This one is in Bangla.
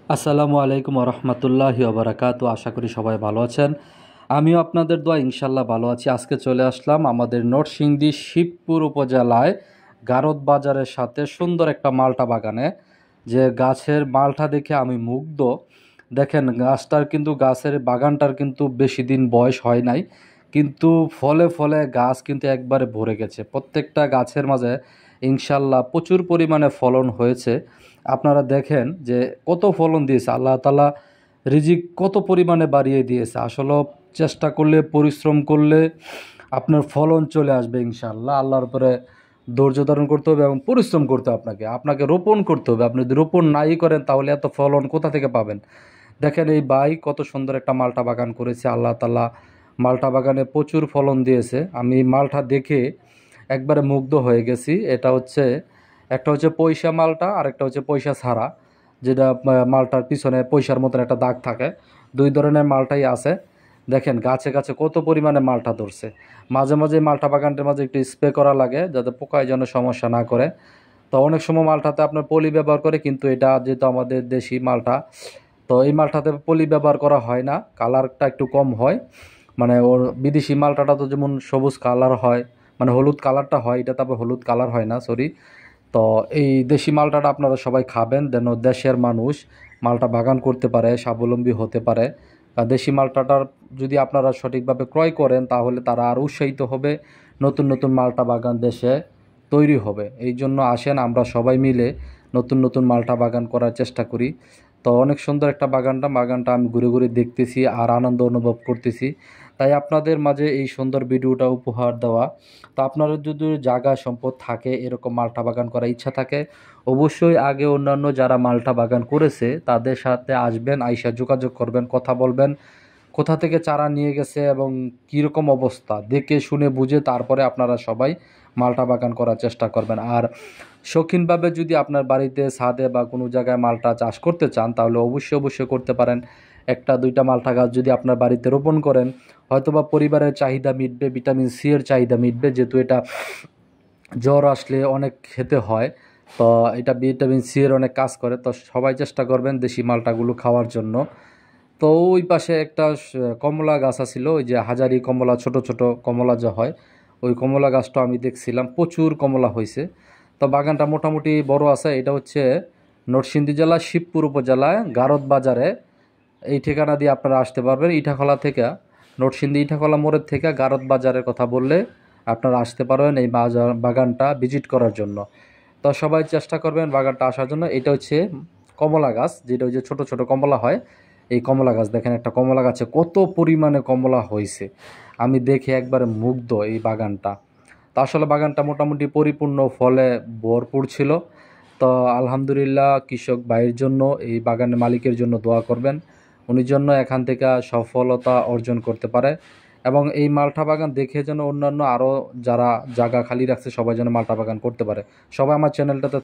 আসসালামু আলাইকুম রহমতুল্লাহি ওবরাকাতু। আশা করি সবাই ভালো আছেন। আমিও আপনাদের দোয়া ইনশাল্লাহ ভালো আছি। আজকে চলে আসলাম আমাদের নরসিংদী শিবপুর উপজেলায় গারদ বাজারের সাথে সুন্দর একটা মালটা বাগানে। যে গাছের মালটা দেখে আমি মুগ্ধ। দেখেন গাছের বাগানটার কিন্তু বেশি দিন বয়স হয় নাই, কিন্তু ফলে ফলে গাছ কিন্তু একবারে ভরে গেছে। প্রত্যেকটা গাছের মাঝে ইনশাল্লাহ প্রচুর পরিমাণে ফলন হয়েছে। আপনারা দেখেন যে কত ফলন দিয়েছে আল্লাহ তাআলা, রিজিক কত পরিমাণে বাড়িয়ে দিয়েছে। আসলে চেষ্টা করলে, পরিশ্রম করলে আপনার ফলন চলে আসবে ইনশাল্লাহ। আল্লাহর উপরে ধৈর্য ধারণ করতে হবে এবং পরিশ্রম করতে হবে। আপনাকে আপনাকে রোপণ করতে হবে। আপনি যদি রোপণ নাই করেন তাহলে এত ফলন কোথা থেকে পাবেন? দেখেন এই ভাই কত সুন্দর একটা মালটা বাগান করেছে। আল্লাহ তাআলা মালটা বাগানে প্রচুর ফলন দিয়েছে। আমি মালটা দেখে একবারে মুগ্ধ হয়ে গেছি। একটা হচ্ছে পয়সা মালটা, আর একটা হচ্ছে পয়সা ছাড়া, যেটা মালটার পিছনে পয়সার মতন একটা দাগ থাকে। দুই ধরনের মালটাই আছে। দেখেন গাছে গাছে কত পরিমাণে মালটা ধরছে। মাঝে মাঝে মালটা বাগানটার মাঝে একটু স্প্রে করা লাগে যাতে পোকায় যেন সমস্যা না করে। তো অনেক সময় মালটাতে আপনার পলি ব্যবহার করে, কিন্তু এটা যেহেতু আমাদের দেশি মালটা, তো এই মালটাতে পলি ব্যবহার করা হয় না, কালারটা একটু কম হয়। মানে ওর বিদেশি মালটাটা তো যেমন সবুজ কালার হয়, মানে হলুদ কালারটা হয়, এটা তারপর হলুদ কালার হয় না, সরি। তো এই দেশি মালটাটা আপনারা সবাই খাবেন, যেন দেশের মানুষ মালটা বাগান করতে পারে, স্বাবলম্বী হতে পারে। আর দেশি মালটাটার যদি আপনারা সঠিকভাবে ক্রয় করেন তাহলে তারা আর উৎসাহিত হবে, নতুন নতুন মালটা বাগান দেশে তৈরি হবে। এই জন্য আসেন আমরা সবাই মিলে নতুন নতুন মালটা বাগান করার চেষ্টা করি। তো অনেক সুন্দর একটা বাগানটা আমি ঘুরে ঘুরে দেখতেছি আর আনন্দ অনুভব করতেছি। তাই আপনাদের মাঝে এই সুন্দর ভিডিওটা উপহার দেওয়া। তো আপনাদের যদি জায়গা সম্পদ থাকে, এরকম মালটা বাগান করার ইচ্ছা থাকে, অবশ্যই আগে অন্যান্য যারা মালটা বাগান করেছে তাদের সাথে আসবেন, আইসা যোগাযোগ করবেন, কথা বলবেন, কোথা থেকে চারা নিয়ে গেছে এবং কীরকম অবস্থা দেখে শুনে বুঝে তারপরে আপনারা সবাই মালটা বাগান করার চেষ্টা করবেন। আর শৌখিনভাবে যদি আপনার বাড়িতে ছাদে বা কোনো জায়গায় মালটা চাষ করতে চান তাহলে অবশ্যই অবশ্যই করতে পারেন। একটা দুইটা মালটা গাছ যদি আপনার বাড়িতে রোপণ করেন, হয়তোবা পরিবারের চাহিদা মিটবে, ভিটামিন সি এর চাহিদা মিটবে, যেহেতু এটা জ্বর আসলে অনেক খেতে হয়। তো এটা ভিটামিন সি এর অনেক কাজ করে। তো সবাই চেষ্টা করবেন দেশি মালটাগুলো খাওয়ার জন্য। তো ওই পাশে একটা কমলা গাছ আছিল, ওই যে হাজারি কমলা, ছোট ছোট কমলা যা হয়, ওই কমলা গাছটা আমি দেখছিলাম প্রচুর কমলা হয়েছে। তো বাগানটা মোটামুটি বড় আছে। এটা হচ্ছে নরসিংদী জেলা শিবপুর উপজেলায় গারদ বাজারে। এই ঠিকানা দিয়ে আপনারা আসতে পারবেন ইটাখলা থেকে। নরসিংদী ইটাখলা মোড়ের থেকে গারদ বাজারের কথা বললে আপনারা আসতে পারবেন এই বাগানটা ভিজিট করার জন্য। তো সবাই চেষ্টা করবেন বাগানটা আসার জন্য। এটা হচ্ছে কমলা গাছ, যেটা ওই যে ছোটো ছোটো কমলা হয়, এই কমলা গাছ। দেখেন একটা কমলা গাছে কত পরিমাণে কমলা হয়েছে, আমি দেখে একবারে মুগ্ধ এই বাগানটা। তো আসলে বাগানটা মোটামুটি পরিপূর্ণ ফলে ভরপুর ছিল। তো আলহামদুলিল্লাহ, কৃষক ভাইয়ের জন্য, এই বাগানের মালিকের জন্য দোয়া করবেন, উনি জন্য এখান থেকে সফলতা অর্জন করতে পারে। এবং এই মালটা বাগান দেখে যেন অন্যান্য আরও যারা জায়গা খালি রাখছে সবাই যেন মালটা বাগান করতে পারে। সবাই আমার চ্যানেলটাতে